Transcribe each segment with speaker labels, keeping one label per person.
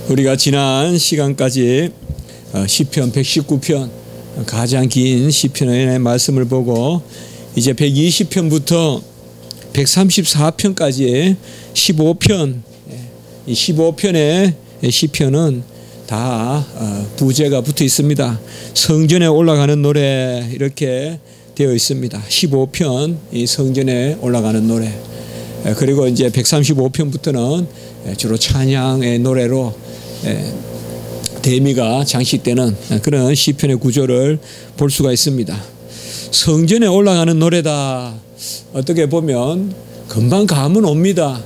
Speaker 1: 우리가 지난 시간까지 시편 119편 가장 긴 시편의 말씀을 보고 이제 120편부터 134편까지 15편, 이 15편의 시편은 다 부제가 붙어 있습니다. 성전에 올라가는 노래 이렇게 되어 있습니다. 15편 이 성전에 올라가는 노래. 그리고 이제 135편부터는 주로 찬양의 노래로 대미가 장식되는 그런 시편의 구조를 볼 수가 있습니다. 성전에 올라가는 노래다. 어떻게 보면 금방 감은 옵니다.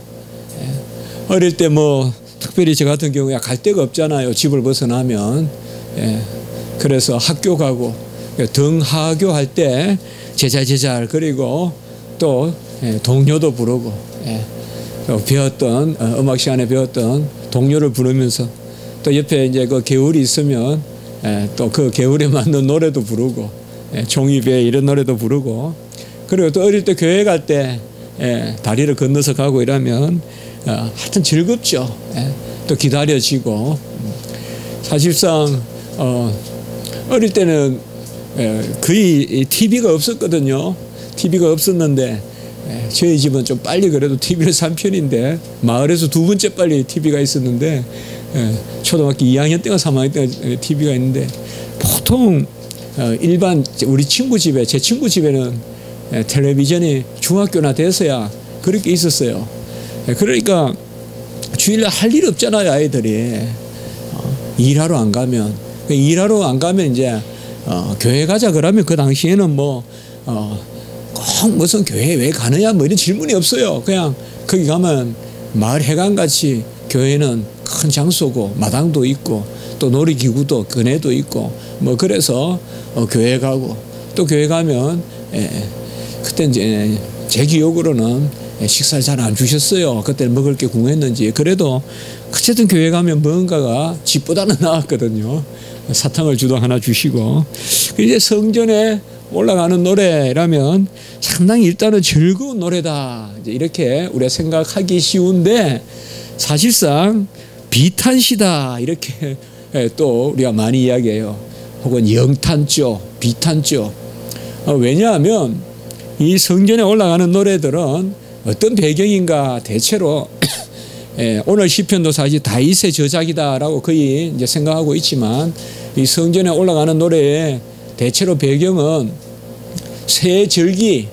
Speaker 1: 어릴 때 뭐 특별히 저 같은 경우에 갈 데가 없잖아요. 집을 벗어나면. 그래서 학교 가고 등하교 할 때 제잘 그리고 또 동료도 부르고 배웠던 음악 시간에 배웠던 동료를 부르면서 또 옆에 이제 그 개울이 있으면 또 그 개울에 맞는 노래도 부르고 종이배 이런 노래도 부르고 그리고 또 어릴 때 교회 갈 때 다리를 건너서 가고 이러면 하여튼 즐겁죠. 또 기다려지고 사실상 어릴 때는 거의 TV가 없었거든요. TV가 없었는데 저희 집은 좀 빨리 그래도 TV를 산 편인데 마을에서 두 번째 빨리 TV가 있었는데 초등학교 2학년 때가 3학년 때가 TV가 있는데 보통 일반 우리 친구 집에 제 친구 집에는 텔레비전이 중학교나 돼서야 그렇게 있었어요. 그러니까 주일날 할 일 없잖아요. 아이들이 일하러 안 가면 이제 교회 가자 그러면 그 당시에는 뭐 꼭 무슨 교회 왜 가느냐 뭐 이런 질문이 없어요. 그냥 거기 가면 마을 회관같이 교회는 큰 장소고 마당도 있고 또 놀이기구도 그네도 있고 뭐 그래서 교회 가고 또 교회 가면 그때 이제 제 기억으로는 식사를 잘 안 주셨어요. 그때는 먹을 게 궁했는지. 그래도 어쨌든 교회 가면 뭔가가 집보다는 나았거든요. 사탕을 주도 하나 주시고. 이제 성전에 올라가는 노래라면 상당히 일단은 즐거운 노래다. 이제 이렇게 우리가 생각하기 쉬운데 사실상 비탄시다. 이렇게 또 우리가 많이 이야기해요. 혹은 영탄조, 비탄조. 왜냐하면 이 성전에 올라가는 노래들은 어떤 배경인가 대체로 오늘 시편도 사실 다윗의 저작이다라고 거의 이제 생각하고 있지만 이 성전에 올라가는 노래의 대체로 배경은 새 절기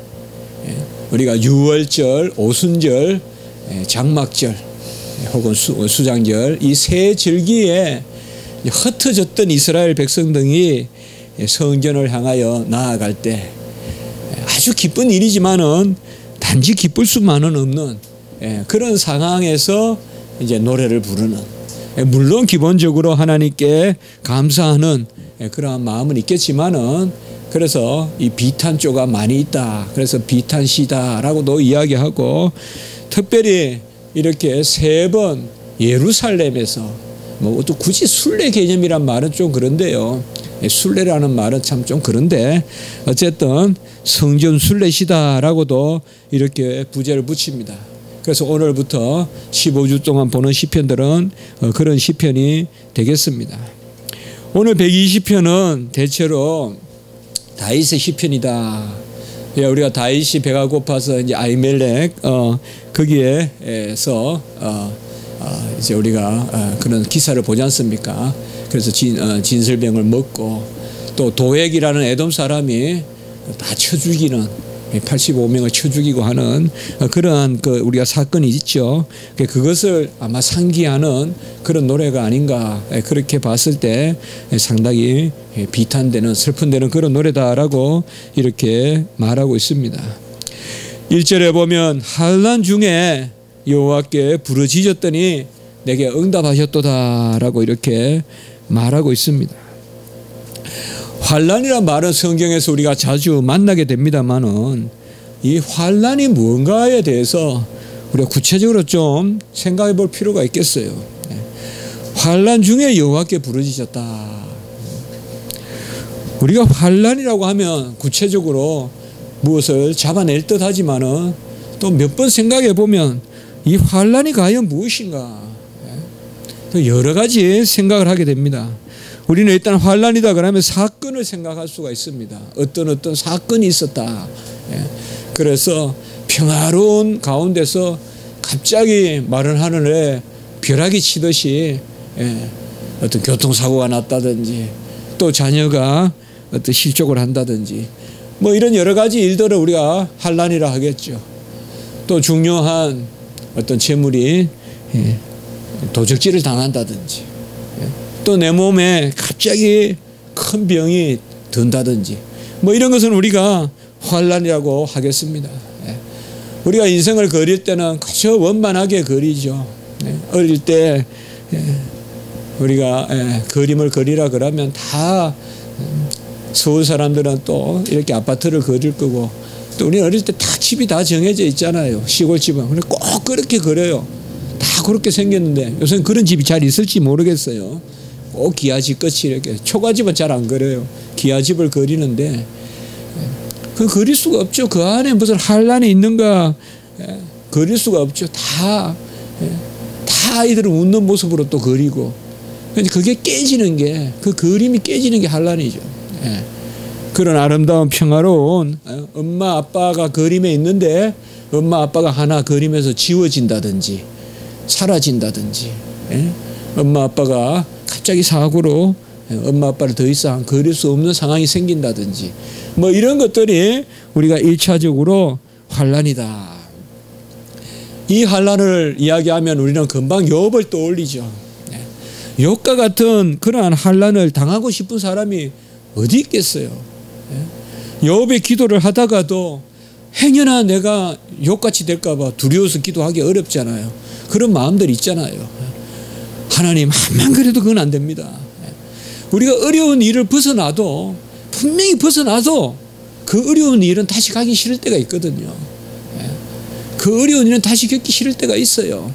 Speaker 1: 우리가 유월절, 오순절, 장막절 혹은 수장절 이 새 절기에 흩어졌던 이스라엘 백성들이 성전을 향하여 나아갈 때 아주 기쁜 일이지만은 단지 기쁠 수만은 없는 그런 상황에서 이제 노래를 부르는 물론 기본적으로 하나님께 감사하는 그러한 마음은 있겠지만은 그래서 이 비탄조가 많이 있다. 그래서 비탄시다라고도 이야기하고 특별히 이렇게 3번 예루살렘에서 뭐 또 굳이 순례 개념이란 말은 좀 그런데요. 순례라는 말은 참 좀 그런데 어쨌든 성전 순례시다라고도 이렇게 부제를 붙입니다. 그래서 오늘부터 15주 동안 보는 시편들은 그런 시편이 되겠습니다. 오늘 120편은 대체로 다윗의 시편이다. 우리가 다윗이 배가 고파서 이제 아히멜렉 거기에서 이제 우리가 그런 기사를 보지 않습니까? 그래서 진설병을 먹고 또 도액이라는 에돔 사람이 다 쳐 죽이는 85명을 쳐 죽이고 하는 그러한 우리가 사건이 있죠. 그것을 아마 상기하는 그런 노래가 아닌가 그렇게 봤을 때 상당히 비탄되는 슬픈되는 그런 노래다라고 이렇게 말하고 있습니다. 1절에 보면 환난 중에 여호와께 부르짖었더니 내게 응답하셨도다라고 이렇게 말하고 있습니다. 환난이란 말은 성경에서 우리가 자주 만나게 됩니다만은 이 환난이 뭔가에 대해서 우리가 구체적으로 좀 생각해 볼 필요가 있겠어요. 환난 중에 여호와께 부르짖었다. 우리가 환난이라고 하면 구체적으로 무엇을 잡아낼 듯 하지만은 또 몇 번 생각해 보면 이 환난이 과연 무엇인가? 또 여러 가지 생각을 하게 됩니다. 우리는 일단 환란이다 그러면 사건을 생각할 수가 있습니다. 어떤 사건이 있었다. 그래서 평화로운 가운데서 갑자기 마른 하늘에 벼락이 치듯이 어떤 교통사고가 났다든지 또 자녀가 어떤 실족을 한다든지 뭐 이런 여러 가지 일들을 우리가 환란이라 하겠죠. 또 중요한 어떤 재물이 도적질을 당한다든지 또 내 몸에 갑자기 큰 병이 든다든지 뭐 이런 것은 우리가 환란이라고 하겠습니다. 우리가 인생을 그릴 때는 그저 원만하게 그리죠. 어릴 때 우리가 그림을 그리라 그러면 다 서울 사람들은 또 이렇게 아파트를 그릴 거고 또 우리 어릴 때 다 집이 다 정해져 있잖아요. 시골집은. 근데 꼭 그렇게 그려요. 다 그렇게 생겼는데 요새는 그런 집이 잘 있을지 모르겠어요. 꼭 기와집 끝이 이렇게 초가집은 잘 안 그려요. 기와집을 그리는데 그 그릴 수가 없죠. 그 안에 무슨 환란이 있는가 그릴 수가 없죠. 다 아이들은 웃는 모습으로 또 그리고 그게 깨지는 게 그 그림이 깨지는 게 환란이죠. 그런 아름다운 평화로운 엄마 아빠가 그림에 있는데 엄마 아빠가 하나 그림에서 지워진다든지 사라진다든지 엄마 아빠가 갑자기 사고로 엄마 아빠를 더 이상 그릴 수 없는 상황이 생긴다든지 뭐 이런 것들이 우리가 1차적으로 환란이다. 이 환란을 이야기하면 우리는 금방 욥을 떠올리죠. 욥과 같은 그러한 환란을 당하고 싶은 사람이 어디 있겠어요. 욥의 기도를 하다가도 행여나 내가 욥같이 될까 봐 두려워서 기도하기 어렵잖아요. 그런 마음들 있잖아요. 하나님 한만 그래도 그건 안 됩니다. 우리가 어려운 일을 벗어나도 분명히 벗어나도 그 어려운 일은 다시 가기 싫을 때가 있거든요. 그 어려운 일은 다시 겪기 싫을 때가 있어요.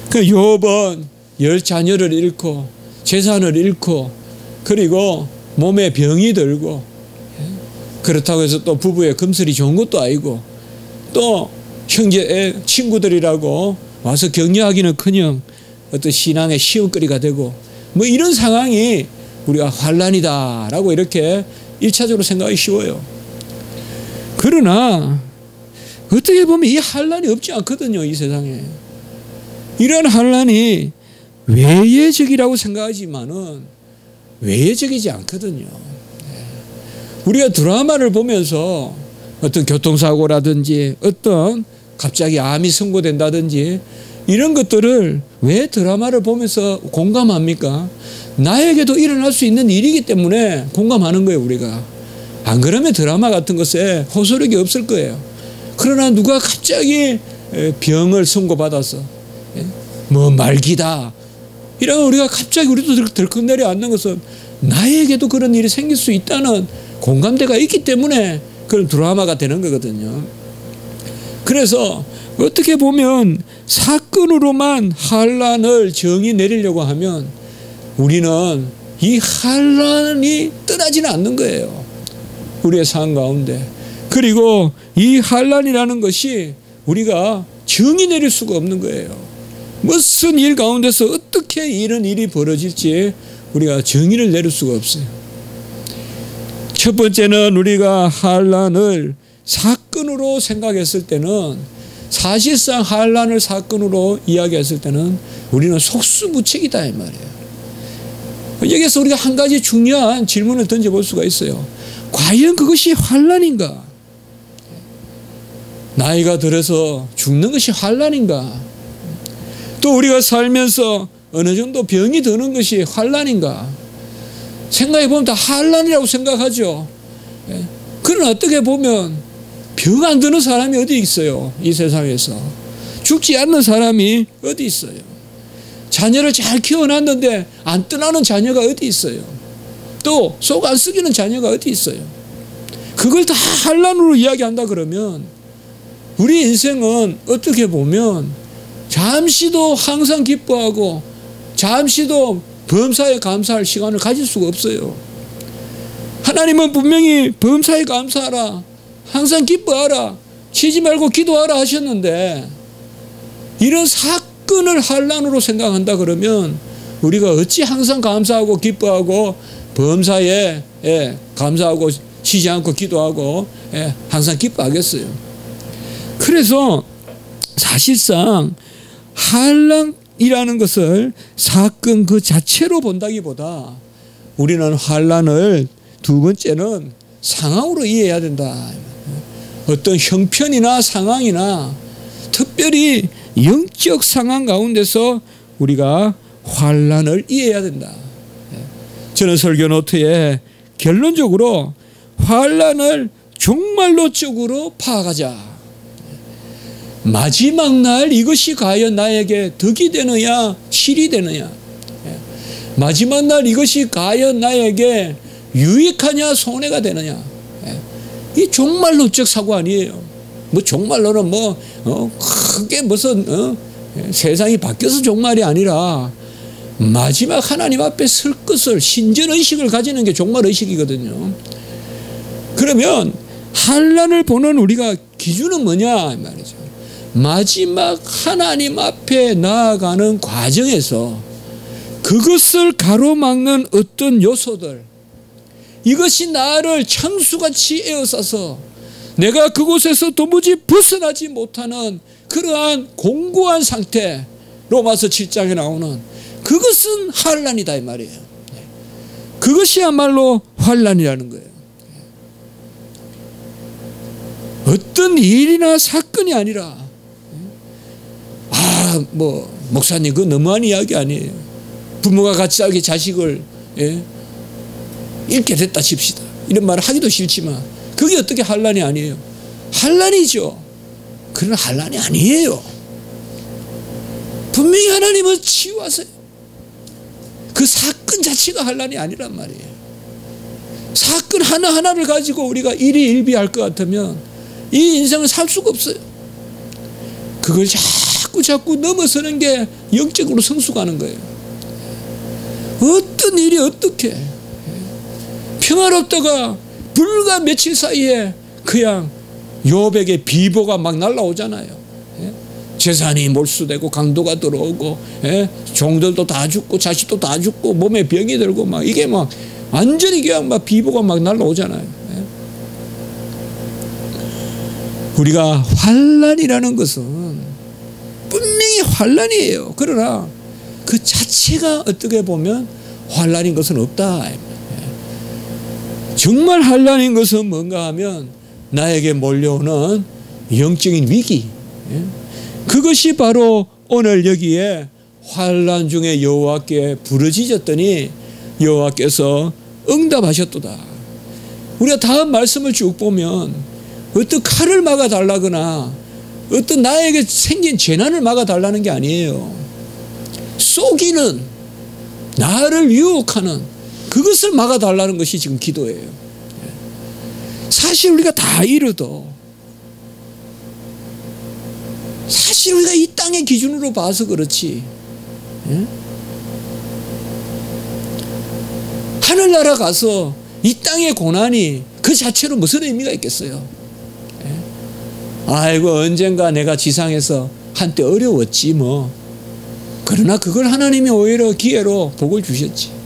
Speaker 1: 그 욥은 10자녀를 잃고 재산을 잃고 그리고 몸에 병이 들고 그렇다고 해서 또 부부의 금슬이 좋은 것도 아니고 또 형제 친구들이라고 와서 격려하기는커녕 어떤 신앙의 시험거리가 되고 뭐 이런 상황이 우리가 환란이다라고 이렇게 1차적으로 생각하기 쉬워요. 그러나 어떻게 보면 이 환란이 없지 않거든요. 이 세상에. 이런 환란이 외예적이라고 생각하지만은 외예적이지 않거든요. 우리가 드라마를 보면서 어떤 교통사고라든지 어떤 갑자기 암이 선고된다든지 이런 것들을 왜 드라마를 보면서 공감합니까? 나에게도 일어날 수 있는 일이기 때문에 공감하는 거예요. 우리가. 안 그러면 드라마 같은 것에 호소력이 없을 거예요. 그러나 누가 갑자기 병을 선고받아서 뭐 말기다 이러면 우리가 갑자기 우리도 덜컥 내려앉는 것은 나에게도 그런 일이 생길 수 있다는 공감대가 있기 때문에 그런 드라마가 되는 거거든요. 그래서 어떻게 보면 사건으로만 환란을 정의 내리려고 하면 우리는 이 환란이 떠나지는 않는 거예요. 우리의 삶 가운데. 그리고 이 환란이라는 것이 우리가 정의 내릴 수가 없는 거예요. 무슨 일 가운데서 어떻게 이런 일이 벌어질지 우리가 정의를 내릴 수가 없어요. 첫 번째는 우리가 환란을 사건으로 생각했을 때는 사실상 환란을 사건으로 이야기했을 때는 우리는 속수무책이다 이 말이에요. 여기서 우리가 한 가지 중요한 질문을 던져볼 수가 있어요. 과연 그것이 환란인가? 나이가 들어서 죽는 것이 환란인가? 또 우리가 살면서 어느 정도 병이 드는 것이 환란인가? 생각해 보면 다 환란이라고 생각하죠. 그러나 어떻게 보면 병 안 드는 사람이 어디 있어요? 이 세상에서. 죽지 않는 사람이 어디 있어요? 자녀를 잘 키워놨는데 안 떠나는 자녀가 어디 있어요? 또 속 안 썩이는 자녀가 어디 있어요? 그걸 다 환란으로 이야기한다 그러면 우리 인생은 어떻게 보면 잠시도 항상 기뻐하고 잠시도 범사에 감사할 시간을 가질 수가 없어요. 하나님은 분명히 범사에 감사하라, 항상 기뻐하라, 쉬지 말고 기도하라 하셨는데 이런 사건을 환란으로 생각한다 그러면 우리가 어찌 항상 감사하고 기뻐하고 범사에 감사하고 쉬지 않고 기도하고 항상 기뻐하겠어요. 그래서 사실상 환난이라는 것을 사건 그 자체로 본다기보다 우리는 환난을 두 번째는 상황으로 이해해야 된다. 어떤 형편이나 상황이나 특별히 영적 상황 가운데서 우리가 환난을 이해해야 된다. 저는 설교 노트에 결론적으로 환난을 종말론적으로 파악하자. 마지막 날 이것이 과연 나에게 덕이 되느냐 실이 되느냐, 마지막 날 이것이 과연 나에게 유익하냐 손해가 되느냐, 이 종말론적 사고 아니에요. 뭐 종말론은 크게 무슨 세상이 바뀌어서 종말이 아니라 마지막 하나님 앞에 설 것을 신전의식을 가지는 게 종말의식이거든요. 그러면 환난을 보는 우리가 기준은 뭐냐 말이죠. 마지막 하나님 앞에 나아가는 과정에서 그것을 가로막는 어떤 요소들, 이것이 나를 창수같이 에워싸서 내가 그곳에서 도무지 벗어나지 못하는 그러한 공고한 상태, 로마서 7장에 나오는 그것은 환난이다 이 말이에요. 그것이야말로 환난이라는 거예요. 어떤 일이나 사건이 아니라 목사님 그거 너무한 이야기 아니에요. 부모가 갑자기 자식을 잃게 됐다 칩시다. 이런 말을 하기도 싫지만 그게 어떻게 환난이 아니에요? 환난이죠. 그러나 환난이 아니에요. 분명히 하나님은 치유하세요. 그 사건 자체가 환난이 아니란 말이에요. 사건 하나하나를 가지고 우리가 일희일비할 것 같으면 이 인생을 살 수가 없어요. 그걸 자꾸 넘어서는 게 영적으로 성숙하는 거예요. 어떤 일이 어떻게 평화롭다가 불과 며칠 사이에 그냥 요백의 비보가 막 날라오잖아요. 재산이 몰수되고 강도가 들어오고 종들도 다 죽고 자식도 다 죽고 몸에 병이 들고 막 이게 막 완전히 그냥 막 비보가 막 날라오잖아요. 우리가 환난이라는 것은 분명히 환난이에요. 그러나 그 자체가 어떻게 보면 환난인 것은 없다. 정말 환난인 것은 뭔가 하면 나에게 몰려오는 영적인 위기, 그것이 바로 오늘 여기에 환난 중에 여호와께 부르짖었더니 여호와께서 응답하셨도다. 우리가 다음 말씀을 쭉 보면 어떤 칼을 막아달라거나 어떤 나에게 생긴 재난을 막아달라는 게 아니에요. 속이는 나를 유혹하는 그것을 막아달라는 것이 지금 기도예요. 사실 우리가 다 이르도 사실 우리가 이 땅의 기준으로 봐서 그렇지 하늘나라 가서 이 땅의 고난이 그 자체로 무슨 의미가 있겠어요. 아이고 언젠가 내가 지상에서 한때 어려웠지 뭐. 그러나 그걸 하나님이 오히려 기회로 복을 주셨지.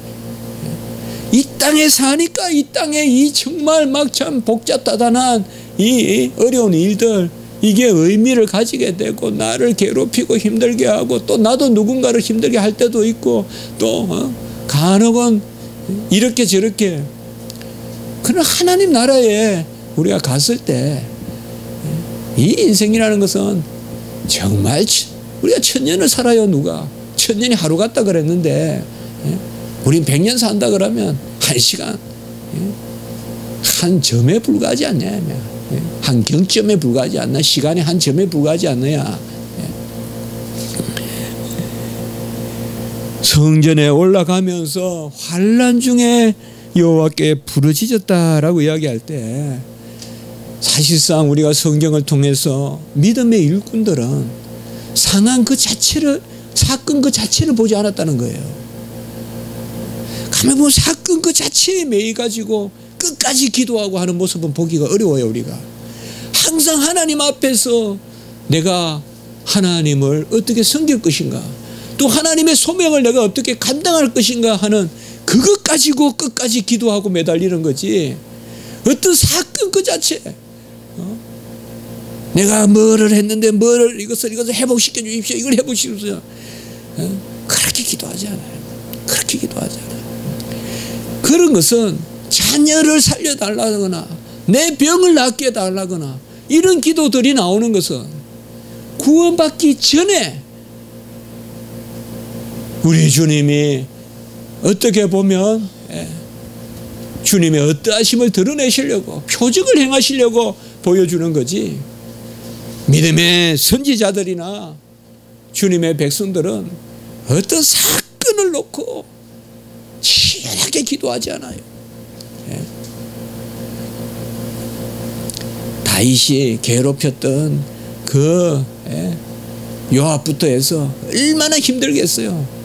Speaker 1: 이 땅에 사니까 이 땅에 이 정말 막 참 복잡다단한 이 어려운 일들, 이게 의미를 가지게 되고 나를 괴롭히고 힘들게 하고 또 나도 누군가를 힘들게 할 때도 있고 또 간혹은 이렇게 저렇게. 그러나 하나님 나라에 우리가 갔을 때 이 인생이라는 것은 정말 우리가 1000년을 살아요. 누가 1000년이 하루 같다 그랬는데 우린 100년 산다 그러면 1시간 한 점에 불과하지 않냐, 한 경점에 불과하지 않나, 시간의 한 점에 불과하지 않느냐. 성전에 올라가면서 환난 중에 여호와께 부르짖었다라고 이야기할 때 사실상 우리가 성경을 통해서 믿음의 일꾼들은 상황 그 자체를, 사건 그 자체를 보지 않았다는 거예요. 가만 보면 사건 그 자체에 매여가지고 끝까지 기도하고 하는 모습은 보기가 어려워요. 우리가 항상 하나님 앞에서 내가 하나님을 어떻게 섬길 것인가, 또 하나님의 소명을 내가 어떻게 감당할 것인가 하는 그것 가지고 끝까지 기도하고 매달리는 거지. 어떤 사건 그 자체, 내가 뭐를 했는데 이것을 회복시켜 주십시오, 이걸 회복시켜. 그렇게 기도하지 않아요. 그렇게 기도하지 않아요. 그런 것은 자녀를 살려달라거나 내 병을 낫게 해달라거나 이런 기도들이 나오는 것은 구원받기 전에 우리 주님이 어떻게 보면 주님의 어떠하심을 드러내시려고, 표적을 행하시려고 보여주는 거지. 믿음의 선지자들이나 주님의 백성들은 어떤 사건을 놓고 치열하게 기도하지 않아요. 다윗이 괴롭혔던 그 요압부터 해서 얼마나 힘들겠어요.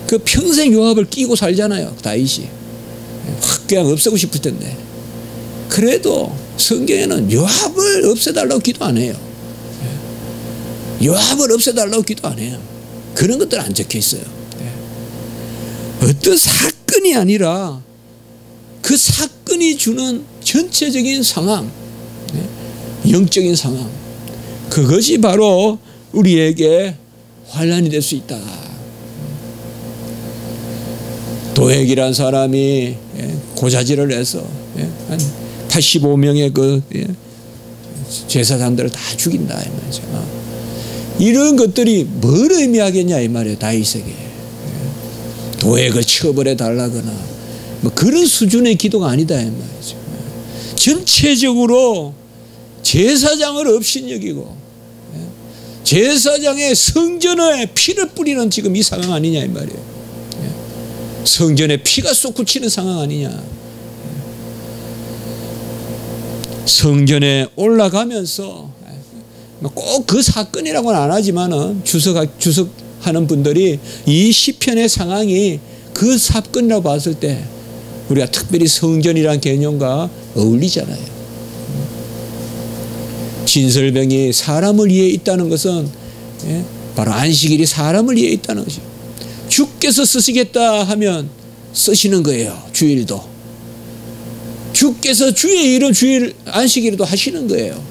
Speaker 1: 그 평생 요압을 끼고 살잖아요, 다윗이. 확 그냥 없애고 싶을 텐데. 그래도 성경에는 요압을 없애달라고 기도 안 해요. 요압을 없애달라고 기도 안 해요. 그런 것들 안 적혀 있어요. 어떤 사건이 아니라 그 사건이 주는 전체적인 상황, 영적인 상황, 그것이 바로 우리에게 환난이 될 수 있다. 도액이라는 사람이 고자질을 해서 한 85명의 그 제사장들을 다 죽인다 이 말이죠. 이런 것들이 뭘 의미하겠냐 이 말이에요. 다윗에게 도액을 처벌해 달라거나 뭐 그런 수준의 기도가 아니다 이 말이죠. 전체적으로 제사장을 업신여기고 제사장의 성전에 피를 뿌리는 지금 이 상황 아니냐 이 말이에요. 성전에 피가 쏟구치는 상황 아니냐. 성전에 올라가면서 꼭 그 사건이라고는 안 하지만은 주석하는 분들이 이 시편의 상황이 그 사건이라고 봤을 때 우리가 특별히 성전이라는 개념과 어울리잖아요. 진설병이 사람을 위해 있다는 것은 바로 안식일이 사람을 위해 있다는 것이죠. 주께서 쓰시겠다 하면 쓰시는 거예요. 주일도. 주께서 주의 일은 주일 안식일에도 하시는 거예요.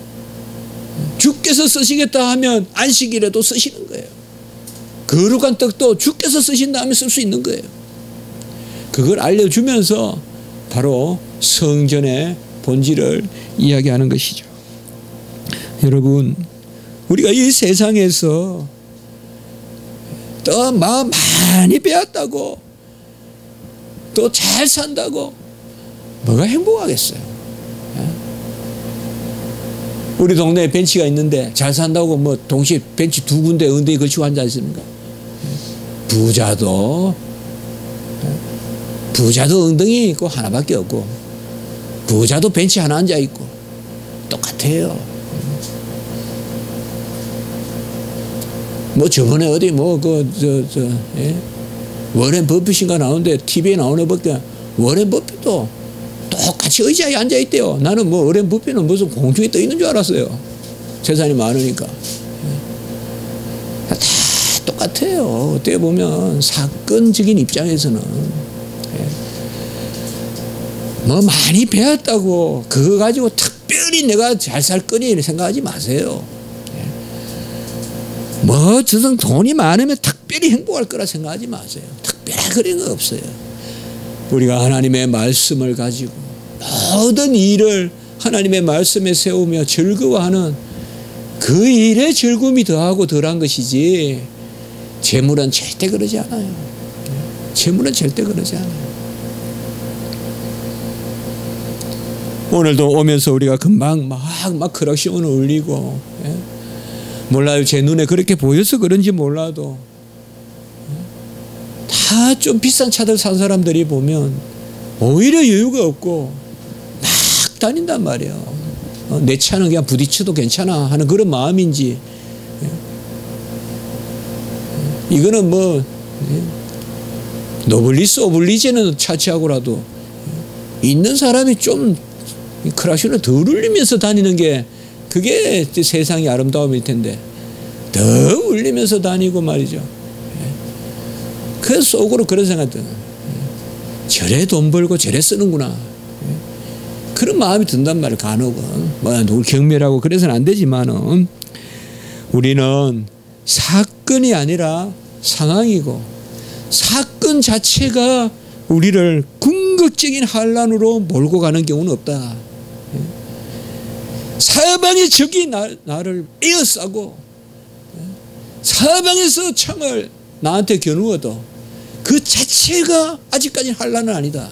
Speaker 1: 주께서 쓰시겠다 하면 안식일에도 쓰시는 거예요. 거룩한 떡도 주께서 쓰신다 하면 쓸 수 있는 거예요. 그걸 알려주면서 바로 성전의 본질을 이야기하는 것이죠. 여러분, 우리가 이 세상에서 또 마음 많이 배웠다고 또 잘 산다고 뭐가 행복하겠어요? 우리 동네에 벤치가 있는데 잘 산다고 뭐 동시에 벤치 두 군데 엉덩이 걸치고 앉아 있습니까? 부자도 엉덩이 있고 하나밖에 없고 부자도 벤치 하나 앉아 있고 똑같아요. 뭐 저번에 어디 워렌 버핏인가 나오는데 TV에 나오는 것보다 워렌 버핏도 똑같이 의자에 앉아 있대요. 나는 뭐 워렌 버핏은 무슨 공중에 떠 있는 줄 알았어요. 재산이 많으니까. 다 똑같아요. 어떻게 보면 사건적인 입장에서는 뭐 많이 배웠다고 그거 가지고 특별히 내가 잘 살 거니 생각하지 마세요. 뭐 저는 돈이 많으면 특별히 행복할 거라 생각하지 마세요. 특별한 그런 거 없어요. 우리가 하나님의 말씀을 가지고 모든 일을 하나님의 말씀에 세우며 즐거워하는 그 일에 즐거움이 더하고 덜한 것이지 재물은 절대 그러지 않아요. 재물은 절대 그러지 않아요. 오늘도 오면서 우리가 금방 막 크락션을 울리고 몰라요. 제 눈에 그렇게 보여서 그런지 몰라도 다 좀 비싼 차들 산 사람들이 보면 오히려 여유가 없고 막 다닌단 말이에요. 내 차는 그냥 부딪혀도 괜찮아 하는 그런 마음인지 이거는 뭐 노블리스 오블리제는 차치하고라도 있는 사람이 좀 크락션을 덜 울리면서 다니는 게 그게 세상의 아름다움일 텐데 더 울리면서 다니고 말이죠. 그 속으로 그런 생각 드는, 저래 돈 벌고 저래 쓰는구나, 그런 마음이 든단 말이에요. 간혹은 뭐 누굴 경멸하고 그래서는 안 되지만은 우리는 사건이 아니라 상황이고, 사건 자체가 우리를 궁극적인 환란으로 몰고 가는 경우는 없다. 사방의 적이 나를 에워싸고 사방에서 창을 나한테 겨누어도 그 자체가 아직까지 환란은 아니다.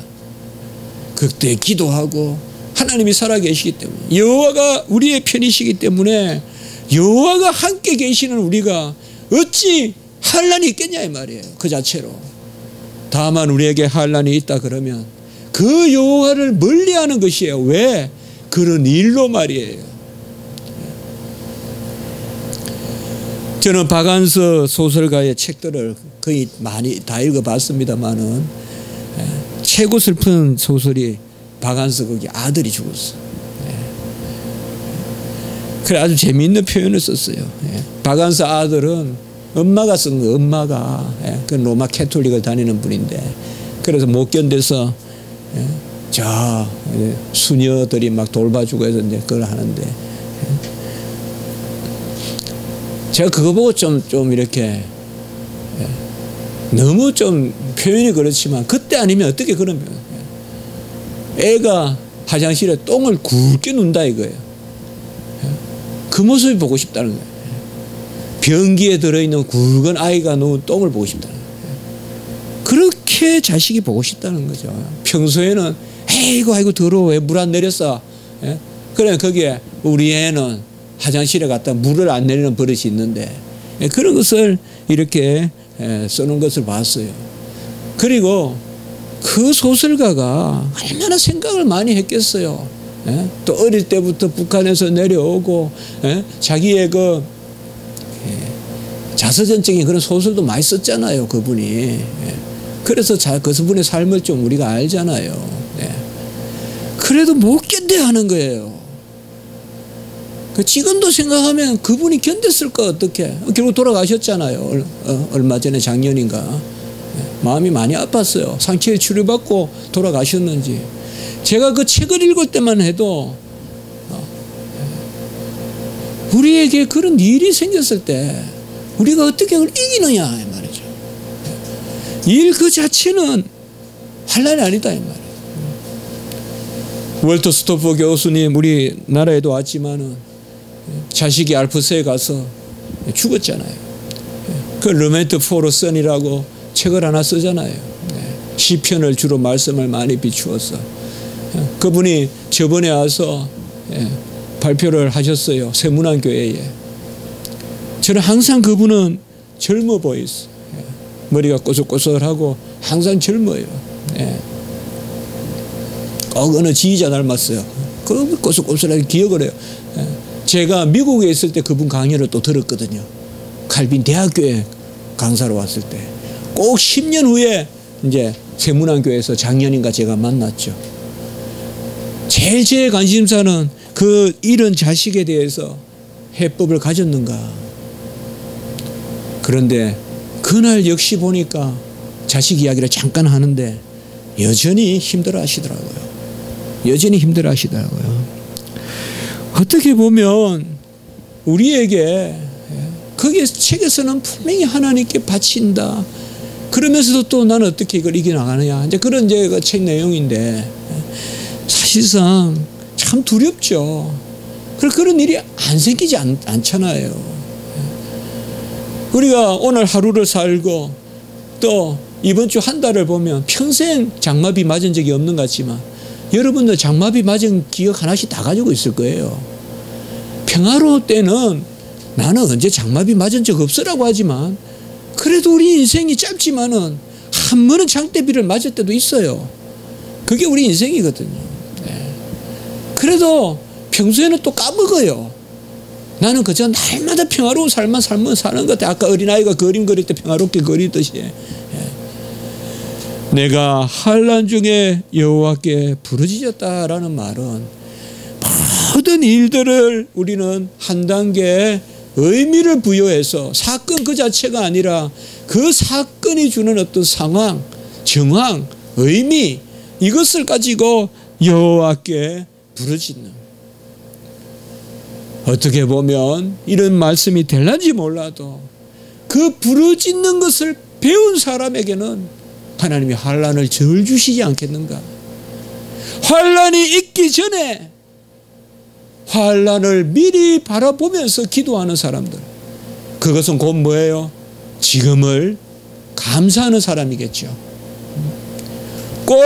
Speaker 1: 그때 기도하고 하나님이 살아계시기 때문에, 여호와가 우리의 편이시기 때문에, 여호와가 함께 계시는 우리가 어찌 환란이 있겠냐 이 말이에요. 그 자체로. 다만 우리에게 환란이 있다 그러면 그 여호와를 멀리하는 것이에요. 왜? 그런 일로 말이에요. 저는 박안서 소설가의 책들을 거의 많이 다 읽어봤습니다만은 최고 슬픈 소설이 박안서 거기 아들이 죽었어. 그래 아주 재미있는 표현을 썼어요. 박안서 아들은 엄마가 쓴 거, 엄마가 그 로마 캐톨릭을 다니는 분인데, 그래서 못 견뎌서 저 수녀들이 막 돌봐주고 해서 이제 그걸 하는데, 제가 그거 보고 좀 이렇게 너무 좀 표현이 그렇지만, 그때 아니면 어떻게 그러면 애가 화장실에 똥을 굵게 눈다 이거예요. 그 모습이 보고 싶다는 거예요. 변기에 들어있는 굵은 아이가 놓은 똥을 보고 싶다는 거예요. 그렇게 자식이 보고 싶다는 거죠. 평소에는 에이구 아이고 더러워 왜 물 안 내렸어. 그래 거기에 우리 애는 화장실에 갔다 물을 안 내리는 버릇이 있는데, 그런 것을 이렇게 쓰는 것을 봤어요. 그리고 그 소설가가 얼마나 생각을 많이 했겠어요. 또 어릴 때부터 북한에서 내려오고 자기의 그 자서전적인 그런 소설도 많이 썼잖아요, 그분이. 그래서 그분의 삶을 좀 우리가 알잖아요. 그래도 못 견뎌 하는 거예요. 지금도 생각하면 그분이 견뎠을까 어떻게. 결국 돌아가셨잖아요. 얼마 전에 작년인가. 마음이 많이 아팠어요. 상처에 치료받고 돌아가셨는지. 제가 그 책을 읽을 때만 해도 우리에게 그런 일이 생겼을 때 우리가 어떻게 그걸 이기느냐 이 말이죠. 일 그 자체는 환난이 아니다 이 말이에요. 월터 스토퍼 교수님 우리나라에도 왔지만은 자식이 알프스에 가서 죽었잖아요. 그 르멘트 포로 선이라고 책을 하나 쓰잖아요. 시편을 주로 말씀을 많이 비추어서 그분이 저번에 와서 발표를 하셨어요. 세문안교회에. 저는 항상 그분은 젊어 보였어요. 머리가 꼬슬꼬슬하고 항상 젊어요. 꼭 어느 지휘자 닮았어요. 그 꼬슬꼬슬하게 기억을 해요. 제가 미국에 있을 때 그분 강연을 또 들었거든요. 칼빈 대학교에 강사로 왔을 때. 꼭 10년 후에 이제 세문안교회에서 작년인가 제가 만났죠. 제일 관심사는 그 잃은 자식에 대해서 해법을 가졌는가. 그런데 그날 역시 보니까 자식 이야기를 잠깐 하는데 여전히 힘들어 하시더라고요. 여전히 힘들어 하시더라고요. 어떻게 보면 우리에게 거기에 책에서는 분명히 하나님께 바친다. 그러면서도 또 나는 어떻게 이걸 이겨나가느냐. 이제 그런 이제 그 책 내용인데 사실상 참 두렵죠. 그런 일이 안 생기지 않잖아요. 우리가 오늘 하루를 살고 또 이번 주 한 달을 보면 평생 장마비 맞은 적이 없는 것 같지만 여러분들 장마비 맞은 기억 하나씩 다 가지고 있을 거예요. 평화로울 때는 나는 언제 장마비 맞은 적 없으라고 하지만 그래도 우리 인생이 짧지만은 한 번은 장대비를 맞을 때도 있어요. 그게 우리 인생이거든요. 그래도 평소에는 또 까먹어요. 나는 그저 날마다 평화로운 삶만 사는 것 같아. 아까 어린아이가 그림 그릴 때 평화롭게 그리듯이. 내가 환난 중에 여호와께 부르짖었다라는 말은 모든 일들을 우리는 한 단계 의미를 부여해서 사건 그 자체가 아니라 그 사건 사건이 주는 어떤 상황, 정황, 의미, 이것을 가지고 여호와께 부르짖는, 어떻게 보면 이런 말씀이 될런지 몰라도 그 부르짖는 것을 배운 사람에게는 하나님이 환난을 절 주시지 않겠는가. 환난이 있기 전에 환난을 미리 바라보면서 기도하는 사람들, 그것은 곧 뭐예요? 지금을 감사하는 사람이겠죠. 꼭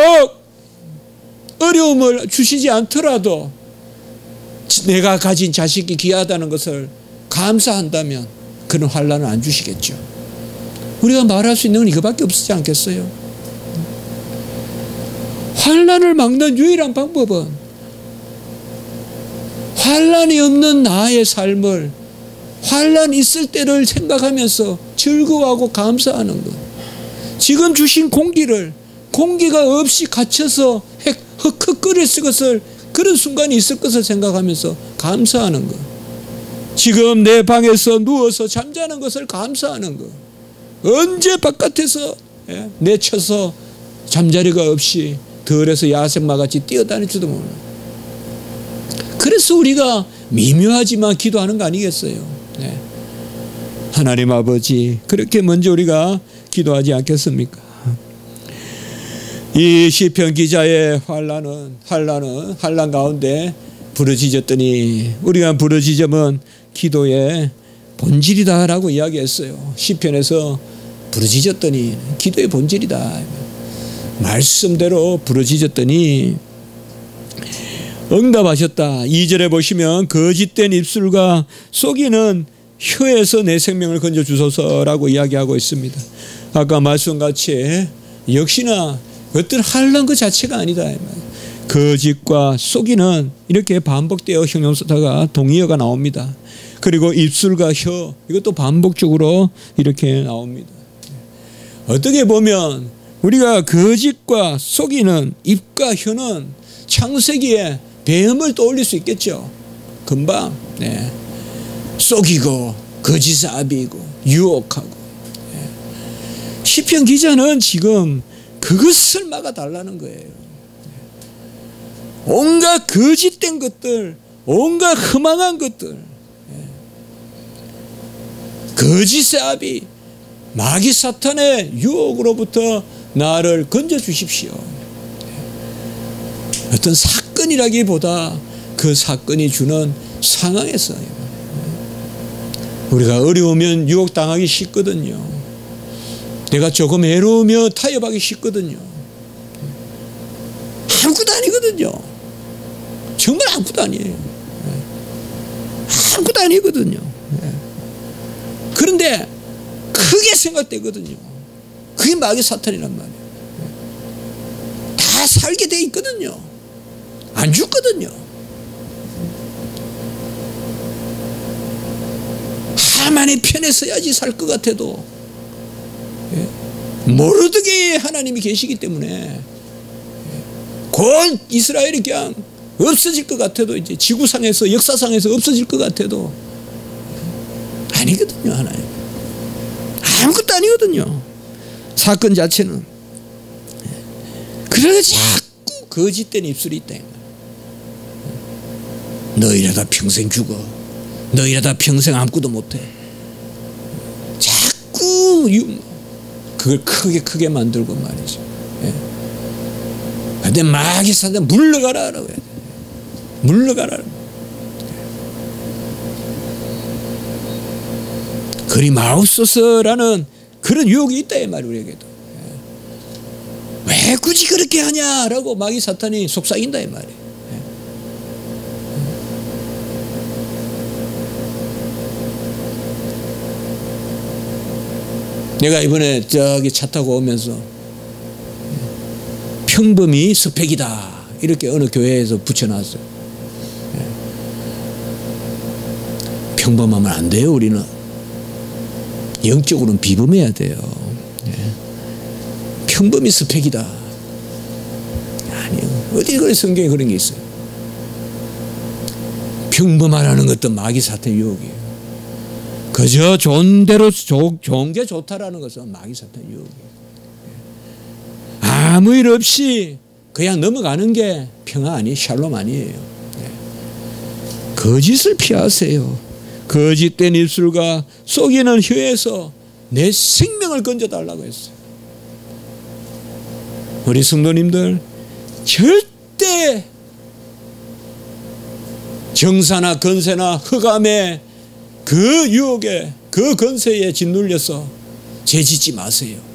Speaker 1: 어려움을 주시지 않더라도 내가 가진 자식이 귀하다는 것을 감사한다면 그런 환난을 안 주시겠죠. 우리가 말할 수 있는 건 이거밖에 없지 않겠어요? 환난을 막는 유일한 방법은 환난이 없는 나의 삶을, 환난 있을 때를 생각하면서 즐거워하고 감사하는 것. 지금 주신 공기가 없이 갇혀서 흑흑거렸을 것을, 그런 순간이 있을 것을 생각하면서 감사하는 것. 지금 내 방에서 누워서 잠자는 것을 감사하는 것. 언제 바깥에서 내쳐서 잠자리가 없이 덜해서 야생마같이 뛰어다닐지도 몰라. 그래서 우리가 미묘하지만 기도하는 거 아니겠어요? 네. 하나님 아버지, 그렇게 먼저 우리가 기도하지 않겠습니까? 이 시편 기자의 환난 가운데 부르짖었더니, 우리가 부르짖음은 기도의 본질이다라고 이야기했어요. 시편에서 부르짖었더니 기도의 본질이다. 말씀대로 부르짖었더니 응답하셨다. 2절에 보시면 거짓된 입술과 속이는 혀에서 내 생명을 건져 주소서라고 이야기하고 있습니다. 아까 말씀같이 역시나 어떤 환난 그 자체가 아니다. 거짓과 속이는 이렇게 반복되어 형용사가 동의어가 나옵니다. 그리고 입술과 혀, 이것도 반복적으로 이렇게 나옵니다. 어떻게 보면 우리가 거짓과 속이는 입과 혀는 창세기에 뱀을 떠올릴 수 있겠죠. 금방 속이고 거짓을 아비고 유혹하고. 시편 기자는 지금 그것을 막아달라는 거예요. 온갖 거짓된 것들, 온갖 허망한 것들, 거짓의 아비, 마귀 사탄의 유혹으로부터 나를 건져 주십시오. 어떤 사건이라기보다 그 사건이 주는 상황에서 우리가 어려우면 유혹당하기 쉽거든요. 내가 조금 애로우면 타협하기 쉽거든요. 아무것도 아니거든요. 정말 아무것도 아니에요. 아무것도 아니거든요. 그런데 크게 생각되거든요. 그게 마귀 사탄이란 말이에요. 다 살게 돼 있거든요. 안 죽거든요. 하만의 편에 서야지 살 것 같아도 모르드게에 하나님이 계시기 때문에 곧 이스라엘이 그냥 없어질 것 같아도, 이제 지구상에서, 역사상에서 없어질 것 같아도 아니거든요. 하나님 아무것도 아니거든요. 사건 자체는. 그래서 자꾸 거짓된 입술이 있다. 너 이러다 평생 죽어. 너 이러다 평생 아무것도 못해. 자꾸 그걸 크게 만들고 말이죠. 근데 마귀 사단 물러가라라고 해야 돼. 물러가라. 그리 마옵소서라는 그런 유혹이 있다 이 말이 우리에게도. 왜 굳이 그렇게 하냐라고 마귀 사탄이 속삭인다 이 말이. 내가 이번에 저기 차 타고 오면서 평범이 스펙이다 이렇게 어느 교회에서 붙여놨어요. 평범하면 안 돼요. 우리는 영적으로는 비범해야 돼요. 평범이 스펙이다. 아니요. 어디 그래 성경에 그런 게 있어요. 평범하라는 것도 마귀 사탄의 유혹이에요. 그저 좋은 대로 좋은 게 좋다라는 것은 마귀 사탄 유혹이에요. 아무 일 없이 그냥 넘어가는 게 평화 아니, 샬롬 아니에요. 거짓을 피하세요. 거짓된 입술과 속이는 혀에서 내 생명을 건져달라고 했어요. 우리 성도님들 절대 정사나 건세나 흑암의 그 유혹에 그 건세에 짓눌려서 죄짓지 마세요.